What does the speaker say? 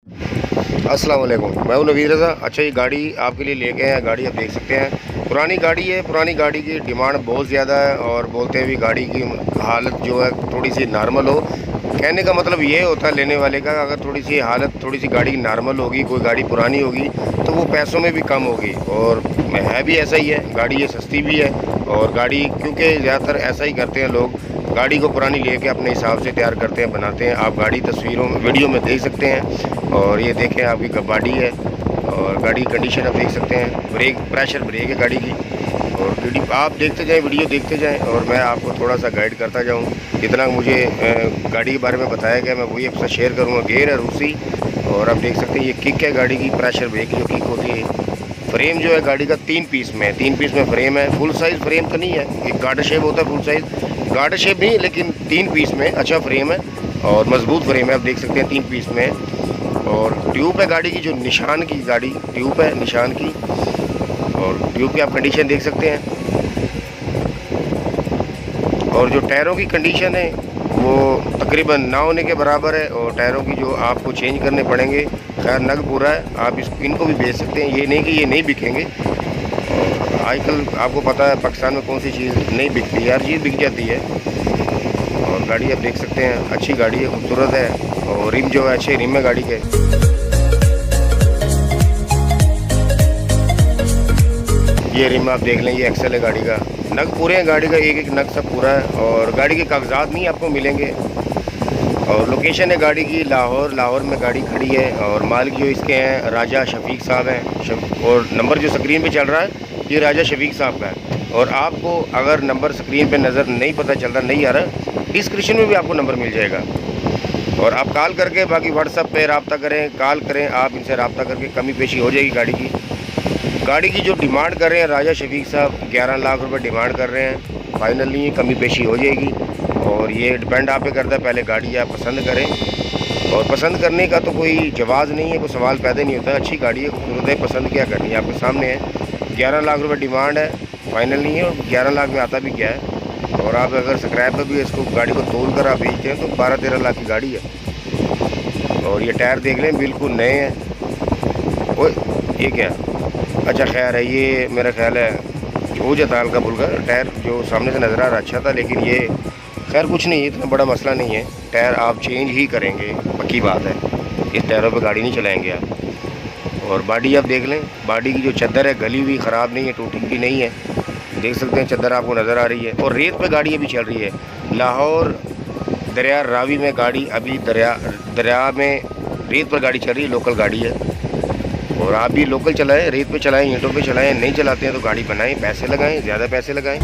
अस्सलाम वालेकुम, मैं हूं नवीद रज़ा। अच्छा, ये गाड़ी आपके लिए लेके आए हैं। गाड़ी आप देख सकते हैं, पुरानी गाड़ी है। पुरानी गाड़ी की डिमांड बहुत ज़्यादा है और बोलते हैं भी गाड़ी की हालत जो है थोड़ी सी नॉर्मल हो। कहने का मतलब ये होता है लेने वाले का, अगर थोड़ी सी हालत थोड़ी सी गाड़ी की नॉर्मल होगी, कोई गाड़ी पुरानी होगी तो वो पैसों में भी कम होगी। और है भी ऐसा ही है, गाड़ी ये सस्ती भी है। और गाड़ी क्योंकि ज़्यादातर ऐसा ही करते हैं लोग, गाड़ी को पुरानी लेके अपने हिसाब से तैयार करते हैं, बनाते हैं। आप गाड़ी तस्वीरों में वीडियो में देख सकते हैं। और ये देखें, आपकी कबाड़ी है और गाड़ी की कंडीशन आप देख सकते हैं। ब्रेक प्रेशर ब्रेक है गाड़ी की। और वीडियो आप देखते जाएं, वीडियो देखते जाएं और मैं आपको थोड़ा सा गाइड करता जाऊं। जितना मुझे गाड़ी के बारे में बताया गया मैं वही आपसे शेयर करूंगा। गेयर है रूसी और आप देख सकते हैं ये किक है गाड़ी की, प्रेशर ब्रेक जो किक होती है। फ्रेम जो है गाड़ी का 3 पीस में है, 3 पीस में फ्रेम है। फुल साइज़ फ्रेम तो नहीं है, एक गार्ड शेप होता है फुल साइज़, गार्ड शेप नहीं लेकिन 3 पीस में अच्छा फ्रेम है और मजबूत फ्रेम है। आप देख सकते हैं 3 पीस में। और ट्यूब है गाड़ी की, जो निशान की गाड़ी ट्यूब है निशान की। और ट्यूब की आप कंडीशन देख सकते हैं। और जो टायरों की कंडीशन है वो तकरीबन ना होने के बराबर है। और टायरों की जो आपको चेंज करने पड़ेंगे, खैर नग पूरा है, आप इनको भी बेच सकते हैं। ये नहीं कि ये नहीं बिकेंगे। और आजकल आपको पता है पाकिस्तान में कौन सी चीज़ नहीं बिकती, हर चीज़ बिक जाती है। और गाड़ी आप देख सकते हैं, अच्छी गाड़ी है, खूबसूरत है। और रिम जो है अच्छे रिम है गाड़ी के। ये रिम आप देख लें, ये एक्सेल है गाड़ी का। नग पूरे हैं गाड़ी का, एक एक नग सब पूरा है। और गाड़ी के कागजात नहीं आपको मिलेंगे। और लोकेशन है गाड़ी की लाहौर। लाहौर में गाड़ी खड़ी है। और मालिक जो इसके हैं राजा शफीक साहब हैं। और नंबर जो स्क्रीन पे चल रहा है ये राजा शफीक साहब का है। और आपको अगर नंबर स्क्रीन पे नज़र नहीं पता चल रहा, नहीं आ रहा, डिस्क्रिप्शन में भी आपको नंबर मिल जाएगा। और आप कॉल करके बाकी व्हाट्सअप पे रब्ता करें, कॉल करें, आप इनसे रब्ता करके कमी पेशी हो जाएगी गाड़ी की। गाड़ी की जो डिमांड कर रहे हैं राजा शफीक साहब, 11 लाख रुपए डिमांड कर रहे हैं। फाइनल नहीं है, कमी पेशी हो जाएगी। और ये डिपेंड आप पे करता है, पहले गाड़ी आप पसंद करें। और पसंद करने का तो कोई जवाज़ नहीं है, कोई सवाल पैदा नहीं होता। अच्छी गाड़ी है, खूबसूरत है, पसंद क्या करनी है आपके सामने है। 11 लाख रुपए डिमांड है, फाइनल नहीं है। और 11 लाख में आता भी क्या है। और आप अगर स्क्रैप पर भी इसको गाड़ी को तोल कर आप बेचते हैं तो 12-13 लाख की गाड़ी है। और ये टायर देख लें, बिल्कुल नए हैं। ओए ये क्या, अच्छा खैर है, ये मेरा ख्याल है हो जाता हल्का फुल्का। टायर जो सामने से नज़र आ रहा अच्छा था, लेकिन ये खैर कुछ नहीं, इतना बड़ा मसला नहीं है। टायर आप चेंज ही करेंगे, पक्की बात है। इस टायरों पे गाड़ी नहीं चलाएंगे आप। और बॉडी आप देख लें, बॉडी की जो चादर है गली हुई, ख़राब नहीं है, टूटी भी नहीं है। देख सकते हैं चादर आपको नज़र आ रही है। और रेत पे गाड़ी अभी चल रही है। लाहौर दरिया रावी में गाड़ी अभी दरिया में रेत पर गाड़ी चल रही है, लोकल गाड़ी है। और आप भी लोकल चलाएं, रेत पे चलाएं, ईंटों पे चलाएं। नहीं चलाते हैं तो गाड़ी बनाएं, पैसे लगाएं, ज़्यादा पैसे लगाएं।